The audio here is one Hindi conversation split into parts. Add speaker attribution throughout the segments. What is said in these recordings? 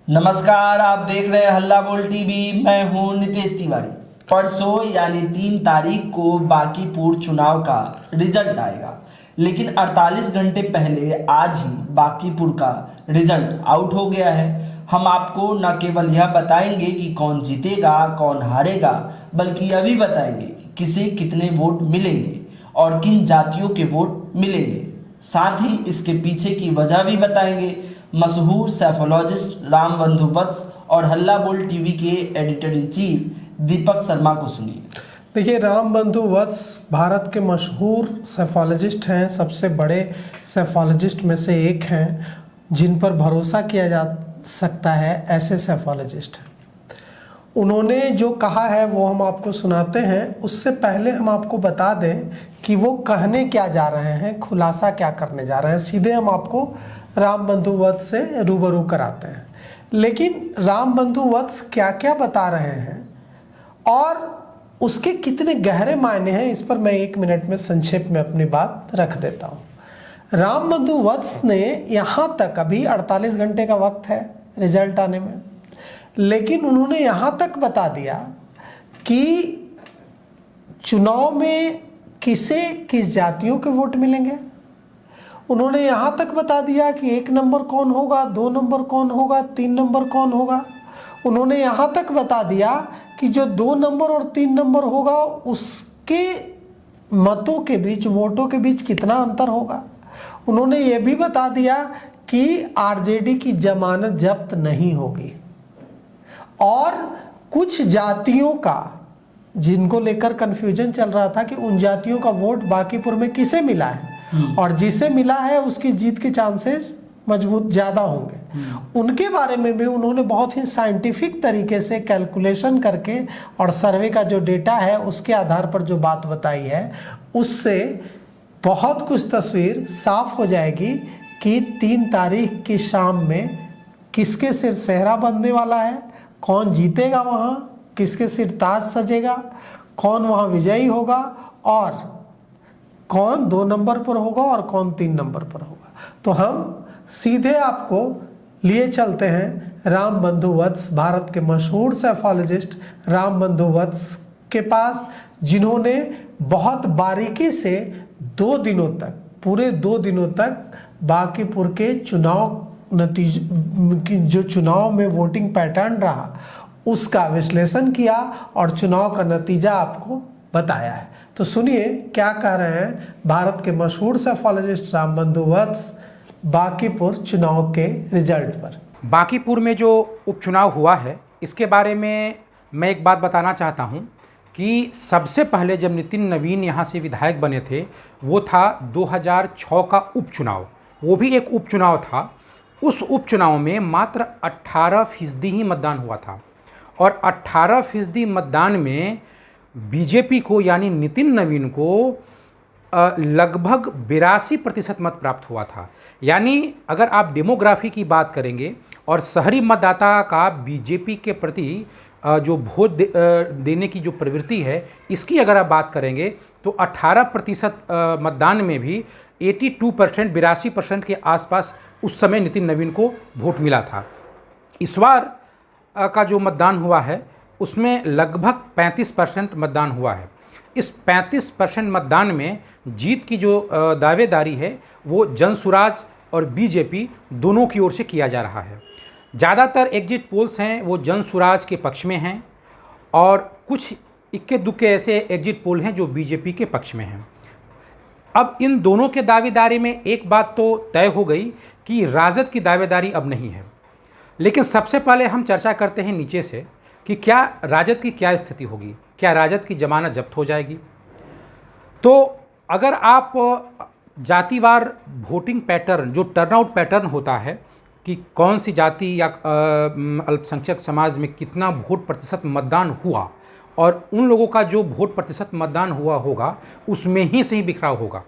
Speaker 1: नमस्कार, आप देख रहे हैं हल्ला बोल टीवी। मैं हूं नितेश तिवारी। परसों यानी 3 तारीख को बांकीपुर चुनाव का रिजल्ट आएगा, लेकिन 48 घंटे पहले आज ही बांकीपुर का रिजल्ट आउट हो गया है। हम आपको न केवल यह बताएंगे कि कौन जीतेगा कौन हारेगा, बल्कि यह भी बताएंगे कि किसे कितने वोट मिलेंगे और किन जातियों के वोट मिलेंगे। साथ ही इसके पीछे की वजह भी बताएंगे। मशहूर सैफोलॉजिस्ट रामबंधु वत्स और हल्ला बोल टीवी के editor in chief Deepak Sharma को सुनिए।
Speaker 2: देखिए, रामबंधु वत्स भारत के मशहूर सैफोलॉजिस्ट हैं। सबसे बड़े सैफोलॉजिस्ट में से एक हैं, जिन पर भरोसा किया जा सकता है, ऐसे सैफोलॉजिस्ट हैं। उन्होंने जो कहा है वो हम आपको सुनाते हैं। उससे पहले हम आपको बता दें कि वो कहने क्या जा रहे हैं, खुलासा क्या करने जा रहे हैं। सीधे हम आपको रामबंधु वत्स से रूबरू कराते हैं। लेकिन रामबंधु वत्स क्या क्या बता रहे हैं और उसके कितने गहरे मायने हैं, इस पर मैं 1 मिनट में संक्षेप में अपनी बात रख देता हूँ। रामबंधु वत्स ने यहाँ तक, अभी 48 घंटे का वक्त है रिजल्ट आने में, लेकिन उन्होंने यहाँ तक बता दिया कि चुनाव में किसे किस जातियों के वोट मिलेंगे। उन्होंने यहाँ तक बता दिया कि 1 नंबर कौन होगा, 2 नंबर कौन होगा, 3 नंबर कौन होगा। उन्होंने यहाँ तक बता दिया कि जो 2 नंबर और 3 नंबर होगा उसके मतों के बीच, वोटों के बीच कितना अंतर होगा। उन्होंने ये भी बता दिया कि आरजेडी की जमानत जब्त नहीं होगी और कुछ जातियों का, जिनको लेकर कन्फ्यूजन चल रहा था कि उन जातियों का वोट बांकीपुर में किसे मिला है और जिसे मिला है उसकी जीत के चांसेस मजबूत ज़्यादा होंगे, उनके बारे में भी उन्होंने बहुत ही साइंटिफिक तरीके से कैलकुलेशन करके और सर्वे का जो डेटा है उसके आधार पर जो बात बताई है, उससे बहुत कुछ तस्वीर साफ हो जाएगी कि 3 तारीख की शाम में किसके सिर सेहरा बनने वाला है, कौन जीतेगा, वहाँ किसके सिर ताज सजेगा, कौन वहाँ विजयी होगा और कौन 2 नंबर पर होगा और कौन 3 नंबर पर होगा। तो हम सीधे आपको लिए चलते हैं रामबंधु वत्स, भारत के मशहूर सैफोलॉजिस्ट रामबंधु वत्स के पास, जिन्होंने बहुत बारीकी से 2 दिनों तक, पूरे 2 दिनों तक बांकीपुर के चुनाव नतीजे, जो चुनाव में वोटिंग पैटर्न रहा उसका विश्लेषण किया और चुनाव का नतीजा आपको बताया है। तो सुनिए क्या कह रहे हैं भारत के मशहूर सैफोलॉजिस्ट रामबंधु वत्स बांकीपुर चुनाव के रिजल्ट पर।
Speaker 3: बांकीपुर में जो उपचुनाव हुआ है, इसके बारे में मैं एक बात बताना चाहता हूं कि सबसे पहले जब नितिन नवीन यहाँ से विधायक बने थे, वो था 2006 का उपचुनाव। वो भी एक उपचुनाव था। उस उपचुनाव में मात्र 18% ही मतदान हुआ था और 18% मतदान में बीजेपी को, यानी नितिन नवीन को लगभग 82% मत प्राप्त हुआ था। यानी अगर आप डेमोग्राफी की बात करेंगे और शहरी मतदाता का बीजेपी के प्रति जो वोट देने की जो प्रवृत्ति है, इसकी अगर आप बात करेंगे तो 18% मतदान में भी 82%, 82% के आसपास उस समय नितिन नवीन को वोट मिला था। इस बार का जो मतदान हुआ है उसमें लगभग 35% मतदान हुआ है। इस 35% मतदान में जीत की जो दावेदारी है वो जनसुराज और बीजेपी दोनों की ओर से किया जा रहा है। ज़्यादातर एग्जिट पोल्स हैं वो जनसुराज के पक्ष में हैं और कुछ इक्के दुक्के ऐसे एग्जिट पोल हैं जो बीजेपी के पक्ष में हैं। अब इन दोनों के दावेदारी में एक बात तो तय हो गई कि राजद की दावेदारी अब नहीं है। लेकिन सबसे पहले हम चर्चा करते हैं नीचे से कि क्या राजद की क्या स्थिति होगी, क्या राजद की जमानत जब्त हो जाएगी। तो अगर आप जातिवार वोटिंग पैटर्न, जो टर्नआउट पैटर्न होता है कि कौन सी जाति या अल्पसंख्यक समाज में कितना वोट प्रतिशत मतदान हुआ और उन लोगों का जो वोट प्रतिशत मतदान हुआ होगा उसमें ही सही बिखराव होगा।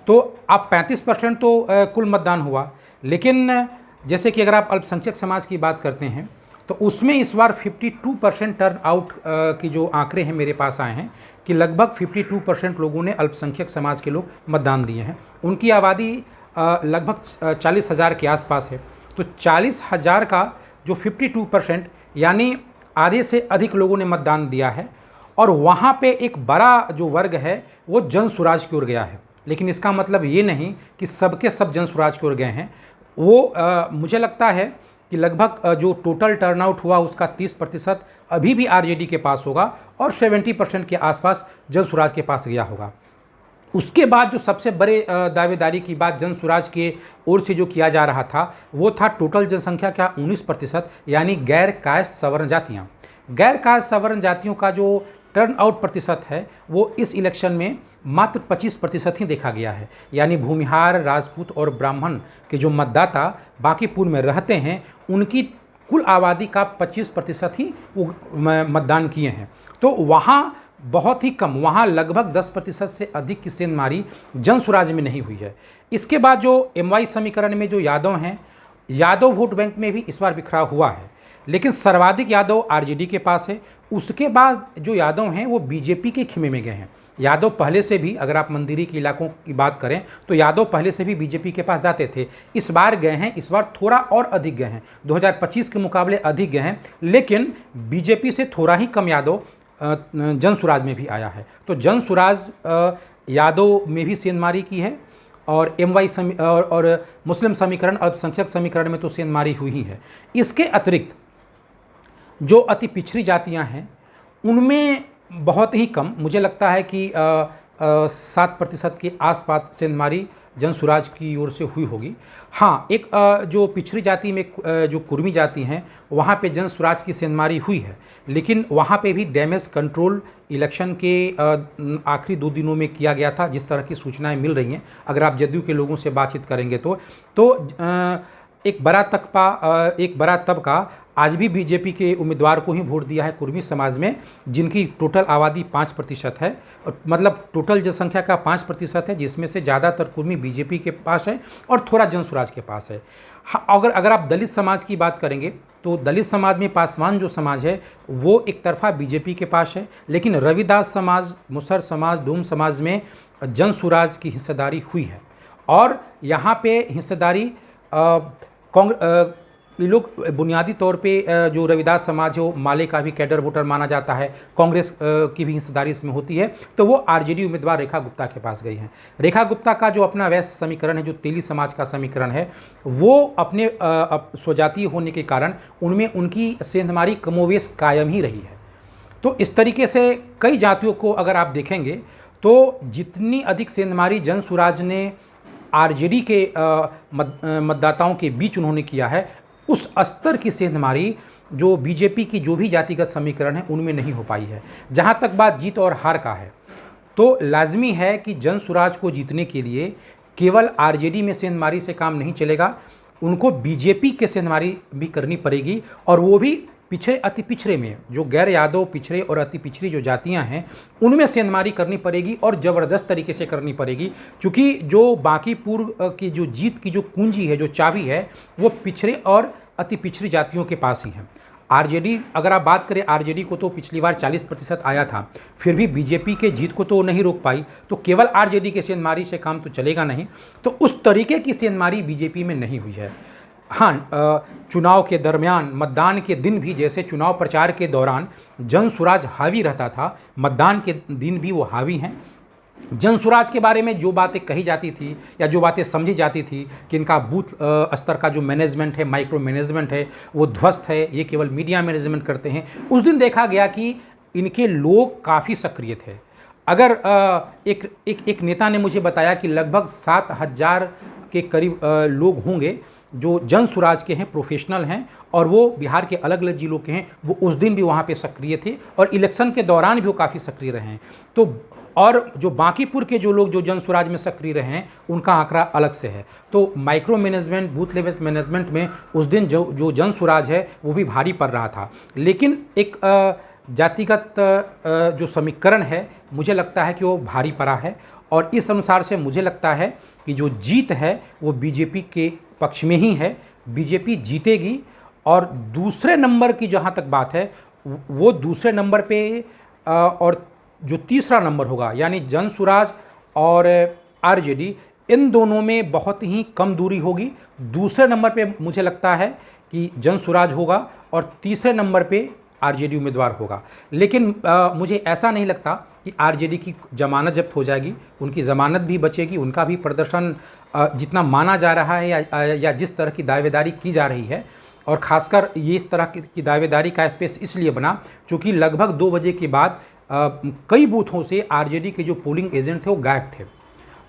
Speaker 3: तो आप 35% तो कुल मतदान हुआ, लेकिन जैसे कि अगर आप अल्पसंख्यक समाज की बात करते हैं तो उसमें इस बार 52% टर्न आउट की जो आंकड़े हैं मेरे पास आए हैं कि लगभग 52% लोगों ने अल्पसंख्यक समाज के लोग मतदान दिए हैं। उनकी आबादी लगभग 40,000 के आसपास है। तो 40,000 का जो 52% यानी आधे से अधिक लोगों ने मतदान दिया है। और वहाँ पे एक बड़ा जो वर्ग है वो जन स्वराज की ओर गया है। लेकिन इसका मतलब ये नहीं कि सबके सब जन स्वराज की ओर गए हैं। वो मुझे लगता है कि लगभग जो टोटल टर्नआउट हुआ उसका 30% अभी भी आरजेडी के पास होगा और 70% के आसपास जन स्वराज के पास गया होगा। उसके बाद जो सबसे बड़े दावेदारी की बात जन स्वराज के ओर से जो किया जा रहा था वो था टोटल जनसंख्या का 19%, यानी गैर कायस्थ सवर्ण जातियाँ। गैर कायस्थ सवर्ण जातियों का जो टर्न आउट प्रतिशत है वो इस इलेक्शन में मात्र 25% ही देखा गया है। यानी भूमिहार, राजपूत और ब्राह्मण के जो मतदाता बांकीपुर में रहते हैं उनकी कुल आबादी का 25% ही वो मतदान किए हैं। तो वहाँ बहुत ही कम, वहाँ लगभग 10% से अधिक की सेंधमारी जन स्वराज में नहीं हुई है। इसके बाद जो MY समीकरण में जो यादव हैं, यादव वोट बैंक में भी इस बार बिखराव हुआ है, लेकिन सर्वाधिक यादव आरजेडी के पास है। उसके बाद जो यादव हैं वो बीजेपी के खेमे में गए हैं। यादव पहले से भी, अगर आप मंदिरी के इलाकों की बात करें तो यादव पहले से भी बीजेपी के पास जाते थे। इस बार गए हैं, इस बार थोड़ा और अधिक गए हैं, 2025 के मुकाबले अधिक गए हैं, लेकिन बीजेपी से थोड़ा ही कम यादव जन स्वराज में भी आया है। तो जन स्वराज यादव में भी सेंधमारी की है और MY और मुस्लिम समीकरण, अल्पसंख्यक समीकरण में तो सेंधमारी हुई ही है। इसके अतिरिक्त जो अति पिछड़ी जातियां हैं उनमें बहुत ही कम, मुझे लगता है कि 7% के आसपास सेंधमारी जन स्वराज की ओर से हुई होगी। हाँ, एक जो पिछड़ी जाति में जो कुर्मी जाति हैं वहाँ पे जन स्वराज की सेंधमारी हुई है, लेकिन वहाँ पे भी डैमेज कंट्रोल इलेक्शन के आखिरी 2 दिनों में किया गया था, जिस तरह की सूचनाएं मिल रही हैं। अगर आप जदयू के लोगों से बातचीत करेंगे तो एक बड़ा तबका आज भी बीजेपी के उम्मीदवार को ही वोट दिया है कुर्मी समाज में, जिनकी टोटल आबादी 5% है, मतलब टोटल जनसंख्या का 5% है, जिसमें से ज़्यादातर कुर्मी बीजेपी के पास है और थोड़ा जन स्वराज के पास है। हाँ, अगर आप दलित समाज की बात करेंगे तो दलित समाज में पासवान जो समाज है वो एक तरफा बीजेपी के पास है, लेकिन रविदास समाज, मुसहर समाज, डोम समाज में जन स्वराज की हिस्सेदारी हुई है। और यहाँ पे हिस्सेदारी ये लोग बुनियादी तौर पे जो रविदास समाज है वो माले का भी कैडर वोटर माना जाता है, कांग्रेस की भी हिस्सेदारी इसमें होती है। तो वो आरजेडी उम्मीदवार रेखा गुप्ता के पास गई हैं। रेखा गुप्ता का जो अपना वैश्य समीकरण है, जो तेली समाज का समीकरण है, वो अपने स्वजातीय होने के कारण उनमें उनकी सेंधमारी कमोवेश कायम ही रही है। तो इस तरीके से कई जातियों को अगर आप देखेंगे तो जितनी अधिक सेंधमारी जन स्वराज ने आरजेडी के मतदाताओं के बीच उन्होंने किया है, उस स्तर की सेंधमारी जो बीजेपी की जो भी जातिगत समीकरण है उनमें नहीं हो पाई है। जहाँ तक बात जीत और हार का है तो लाजमी है कि जन स्वराज को जीतने के लिए केवल आरजेडी में सेंधमारी से काम नहीं चलेगा, उनको बीजेपी के सेंधमारी भी करनी पड़ेगी, और वो भी पिछड़े अति पिछड़े में, जो गैर यादव पिछड़े और अति पिछड़ी जो जातियां हैं उनमें सेंधमारी करनी पड़ेगी और ज़बरदस्त तरीके से करनी पड़ेगी। क्योंकि जो बांकीपुर की जो जीत की जो कुंजी है, जो चाबी है, वो पिछड़े और अति पिछड़ी जातियों के पास ही है। आरजेडी, अगर आप बात करें आरजेडी को, तो पिछली बार 40% आया था, फिर भी बीजेपी के जीत को तो नहीं रोक पाई। तो केवल आरजेडी के सेंधमारी से काम तो चलेगा नहीं। तो उस तरीके की सेंधमारी बीजेपी में नहीं हुई है। हाँ, चुनाव के दरमियान, मतदान के दिन भी, जैसे चुनाव प्रचार के दौरान जन स्वराज हावी रहता था, मतदान के दिन भी वो हावी हैं। जन स्वराज के बारे में जो बातें कही जाती थी या जो बातें समझी जाती थी कि इनका बूथ स्तर का जो मैनेजमेंट है, माइक्रो मैनेजमेंट है, वो ध्वस्त है, ये केवल मीडिया मैनेजमेंट करते हैं, उस दिन देखा गया कि इनके लोग काफ़ी सक्रिय थे। अगर एक नेता ने मुझे बताया कि लगभग 7,000 के करीब लोग होंगे जो जन स्वराज के हैं, प्रोफेशनल हैं, और वो बिहार के अलग अलग जिलों के हैं, वो उस दिन भी वहाँ पे सक्रिय थे और इलेक्शन के दौरान भी वो काफ़ी सक्रिय रहे हैं। तो और जो बांकीपुर के जो लोग जो जन स्वराज में सक्रिय रहे हैं उनका आंकड़ा अलग से है। तो micro management, booth level management में उस दिन जो जन स्वराज है वो भी भारी पड़ रहा था। लेकिन एक जातिगत जो समीकरण है, मुझे लगता है कि वो भारी पड़ा है, और इस अनुसार से मुझे लगता है कि जो जीत है वो बीजेपी के पक्ष में ही है, बीजेपी जीतेगी। और दूसरे नंबर की जहाँ तक बात है, वो दूसरे नंबर पे और जो तीसरा नंबर होगा, यानी जन स्वराज और आरजेडी, इन दोनों में बहुत ही कम दूरी होगी। दूसरे नंबर पे मुझे लगता है कि जनसुराज होगा और तीसरे नंबर पे आरजेडी उम्मीदवार होगा। लेकिन मुझे ऐसा नहीं लगता कि आरजेडी की जमानत जब्त हो जाएगी, उनकी ज़मानत भी बचेगी, उनका भी प्रदर्शन जितना माना जा रहा है या जिस तरह की दावेदारी की जा रही है, और ख़ासकर ये इस तरह की दावेदारी का स्पेस इसलिए बना क्योंकि लगभग 2 बजे के बाद कई बूथों से आरजेडी के जो पोलिंग एजेंट थे वो गायब थे।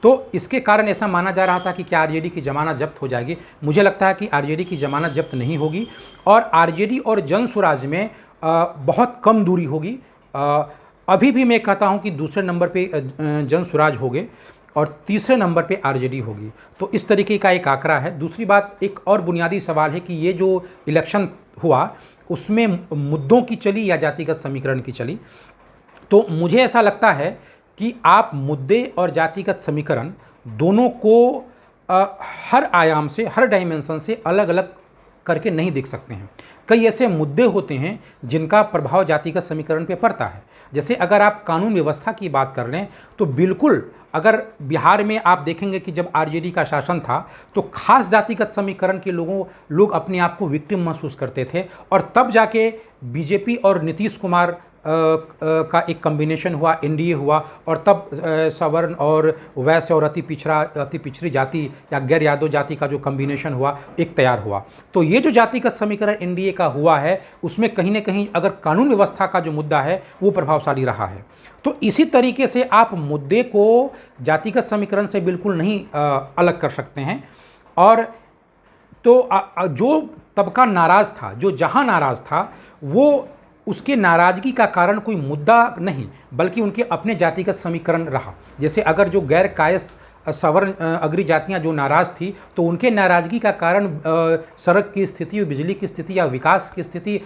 Speaker 3: तो इसके कारण ऐसा माना जा रहा था कि क्या आरजेडी की जमानत जब्त हो जाएगी। मुझे लगता है कि आरजेडी की जमानत जब्त नहीं होगी और आरजेडी और जनसुराज में बहुत कम दूरी होगी। अभी भी मैं कहता हूं कि दूसरे नंबर पे जनसुराज होंगे और तीसरे नंबर पे आरजेडी होगी। तो इस तरीके का एक आंकड़ा है। दूसरी बात, एक और बुनियादी सवाल है कि ये जो इलेक्शन हुआ उसमें मुद्दों की चली या जातिगत समीकरण की चली। तो मुझे ऐसा लगता है कि आप मुद्दे और जातिगत समीकरण दोनों को हर आयाम से, हर डायमेंशन से अलग अलग करके नहीं देख सकते हैं। कई ऐसे मुद्दे होते हैं जिनका प्रभाव जातिगत समीकरण पे पड़ता है। जैसे अगर आप कानून व्यवस्था की बात कर रहे हैं तो बिल्कुल, अगर बिहार में आप देखेंगे कि जब आरजेडी का शासन था तो खास जातिगत समीकरण के लोग अपने आप को विक्टिम महसूस करते थे, और तब जाके बीजेपी और नीतीश कुमार का एक कम्बिनेशन हुआ, एनडीए हुआ, और तब सवर्ण और वैश्य और अति पिछड़ी जाति या गैर यादव जाति का जो कम्बिनेशन हुआ एक तैयार हुआ। तो ये जो जातिगत समीकरण एनडीए का हुआ है उसमें कहीं ना कहीं अगर कानून व्यवस्था का जो मुद्दा है वो प्रभावशाली रहा है। तो इसी तरीके से आप मुद्दे को जातिगत समीकरण से बिल्कुल नहीं अलग कर सकते हैं। और तो जो तबका नाराज़ था, जो जहां नाराज़ था, वो उसके नाराज़गी का कारण कोई मुद्दा नहीं बल्कि उनके अपने जातिगत समीकरण रहा। जैसे अगर जो गैर कायस्थ सवर्ण अग्री जातियाँ जो नाराज़ थी तो उनके नाराज़गी का कारण सड़क की स्थिति, बिजली की स्थिति या विकास की स्थिति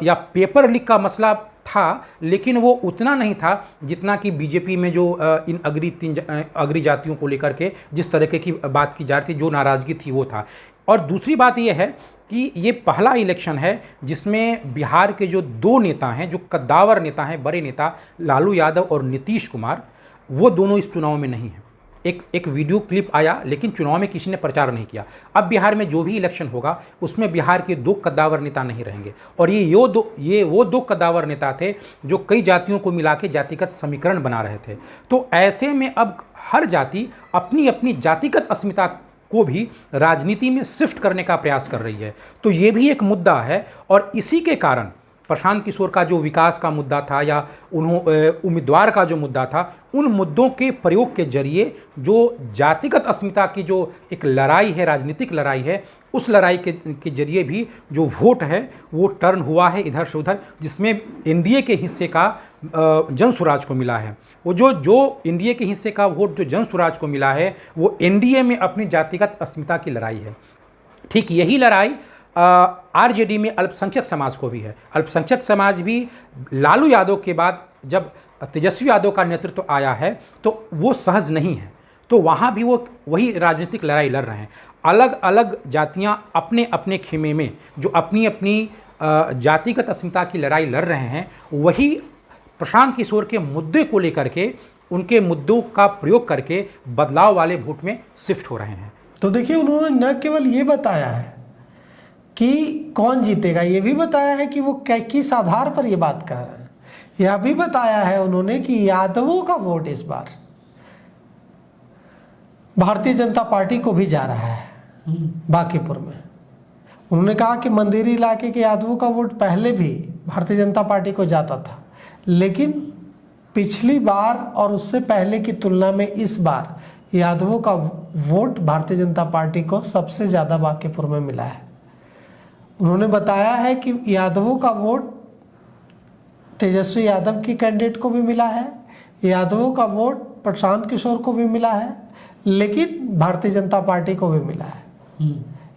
Speaker 3: या पेपर लीक का मसला था, लेकिन वो उतना नहीं था जितना कि बीजेपी में जो इन अग्री जातियों को लेकर के जिस तरीके की बात की जा रही थी, जो नाराज़गी थी वो था। और दूसरी बात ये है कि ये पहला इलेक्शन है जिसमें बिहार के जो 2 नेता हैं, जो कद्दावर नेता हैं, बड़े नेता लालू यादव और नीतीश कुमार, वो दोनों इस चुनाव में नहीं हैं। एक वीडियो क्लिप आया लेकिन चुनाव में किसी ने प्रचार नहीं किया। अब बिहार में जो भी इलेक्शन होगा उसमें बिहार के 2 कद्दावर नेता नहीं रहेंगे, और ये वो 2 कद्दावर नेता थे जो कई जातियों को मिला के जातिगत समीकरण बना रहे थे। तो ऐसे में अब हर जाति अपनी अपनी जातिगत अस्मिता को भी राजनीति में शिफ्ट करने का प्रयास कर रही है। तो ये भी एक मुद्दा है, और इसी के कारण प्रशांत किशोर का जो विकास का मुद्दा था या उम्मीदवार का जो मुद्दा था, उन मुद्दों के प्रयोग के जरिए जो जातिगत अस्मिता की जो एक लड़ाई है, राजनीतिक लड़ाई है, उस लड़ाई के जरिए भी जो वोट है वो टर्न हुआ है इधर से उधर, जिसमें एनडीए के हिस्से का जनसुराज को मिला है। वो जो एनडीए के हिस्से का वोट जो जनसुराज को मिला है वो एनडीए में अपनी जातिगत अस्मिता की लड़ाई है। ठीक यही लड़ाई आरजेडी में अल्पसंख्यक समाज को भी है। अल्पसंख्यक समाज भी लालू यादव के बाद जब तेजस्वी यादव का नेतृत्व आया है तो वो सहज नहीं है, तो वहाँ भी वो वही राजनीतिक लड़ाई लड़ रहे हैं। अलग अलग जातियाँ अपने अपने खेमे में जो अपनी अपनी जातिगत अस्मिता की लड़ाई लड़ रहे हैं, वही प्रशांत किशोर के मुद्दे को लेकर के, उनके मुद्दों का प्रयोग करके बदलाव वाले वोट में शिफ्ट हो रहे हैं।
Speaker 2: तो देखिए, उन्होंने न केवल ये बताया है कि कौन जीतेगा, ये भी बताया है कि वो किस आधार पर ये बात कह रहे हैं। यह भी बताया है उन्होंने कि यादवों का वोट इस बार भारतीय जनता पार्टी को भी जा रहा है बांकीपुर में। उन्होंने कहा कि मंदिरी इलाके के यादवों का वोट पहले भी भारतीय जनता पार्टी को जाता था, लेकिन पिछली बार और उससे पहले की तुलना में इस बार यादवों का वोट भारतीय जनता पार्टी को सबसे ज़्यादा बांकीपुर में मिला है। उन्होंने बताया है कि यादवों का वोट तेजस्वी यादव की कैंडिडेट को भी मिला है, यादवों का वोट प्रशांत किशोर को भी मिला है, लेकिन भारतीय जनता पार्टी को भी मिला है।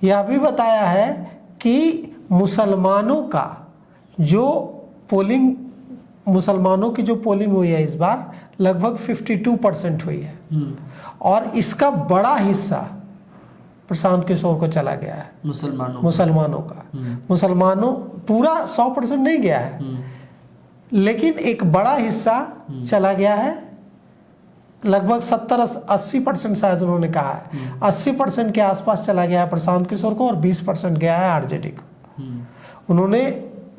Speaker 2: यह भी बताया है कि मुसलमानों की जो पोलिंग हुई है इस बार लगभग 52% हुई है, और इसका बड़ा हिस्सा प्रशांत किशोर को चला गया है। मुसलमानों का मुसलमानों पूरा 100% नहीं गया है, लेकिन एक बड़ा हिस्सा चला गया है लगभग 70-80% शायद उन्होंने कहा है, 80% के आसपास चला गया है प्रशांत किशोर को और 20% गया है आरजेडी को। उन्होंने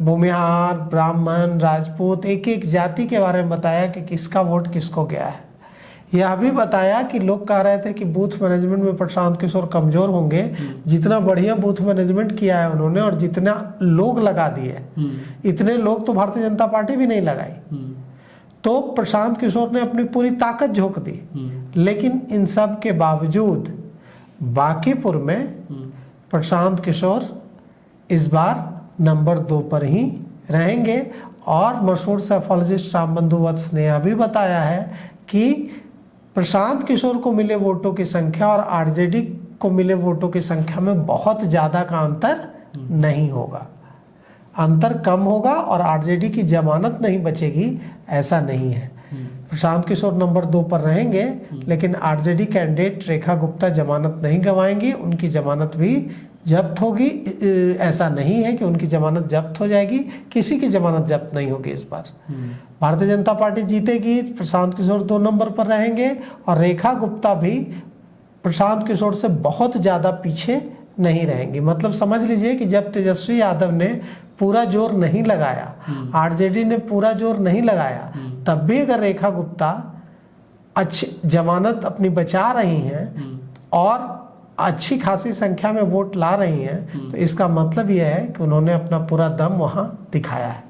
Speaker 2: भूमिहार, ब्राह्मण, राजपूत, एक एक जाति के बारे में बताया कि किसका वोट किसको गया है। यह भी बताया कि लोग कह रहे थे कि बूथ मैनेजमेंट में प्रशांत किशोर कमजोर होंगे, जितना बढ़िया बूथ मैनेजमेंट किया है उन्होंने और जितना लोग लगा दिए, इतने लोग तो भारतीय जनता पार्टी भी नहीं लगाई। तो प्रशांत किशोर ने अपनी पूरी ताकत झोंक दी। लेकिन इन सब के बावजूद बांकीपुर में प्रशांत किशोर इस बार नंबर 2 पर ही रहेंगे। और मशहूर सेफोलॉजिस्ट रामबंधु वत्स ने यह भी बताया है कि प्रशांत किशोर को मिले वोटों की संख्या और आरजेडी को मिले वोटों की संख्या में बहुत ज़्यादा का अंतर नहीं होगा, अंतर कम होगा और आरजेडी की जमानत नहीं बचेगी, ऐसा नहीं है। प्रशांत किशोर नंबर 2 पर रहेंगे, लेकिन आरजेडी कैंडिडेट रेखा गुप्ता जमानत नहीं गंवाएंगी, उनकी जमानत भी जब्त होगी। ऐसा नहीं है कि उनकी जमानत जब्त हो जाएगी, किसी की जमानत जब्त नहीं होगी इस बार। भारतीय जनता पार्टी जीतेगी, प्रशांत किशोर 2 नंबर पर रहेंगे और रेखा गुप्ता भी प्रशांत किशोर से बहुत ज़्यादा पीछे नहीं रहेंगी। मतलब समझ लीजिए कि जब तेजस्वी यादव ने पूरा जोर नहीं लगाया, आरजेडी ने पूरा जोर नहीं लगाया, तब भी अगर रेखा गुप्ता अच्छी जमानत अपनी बचा रही हैं और अच्छी खासी संख्या में वोट ला रही हैं, तो इसका मतलब यह है कि उन्होंने अपना पूरा दम वहां दिखाया है।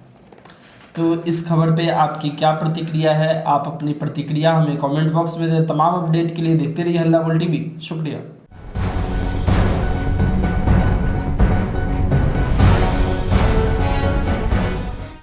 Speaker 1: तो इस खबर पे आपकी क्या प्रतिक्रिया है? आप अपनी प्रतिक्रिया हमें कमेंट बॉक्स में दें। तमाम अपडेट के लिए देखते रहिए हल्ला बोल टीवी। शुक्रिया।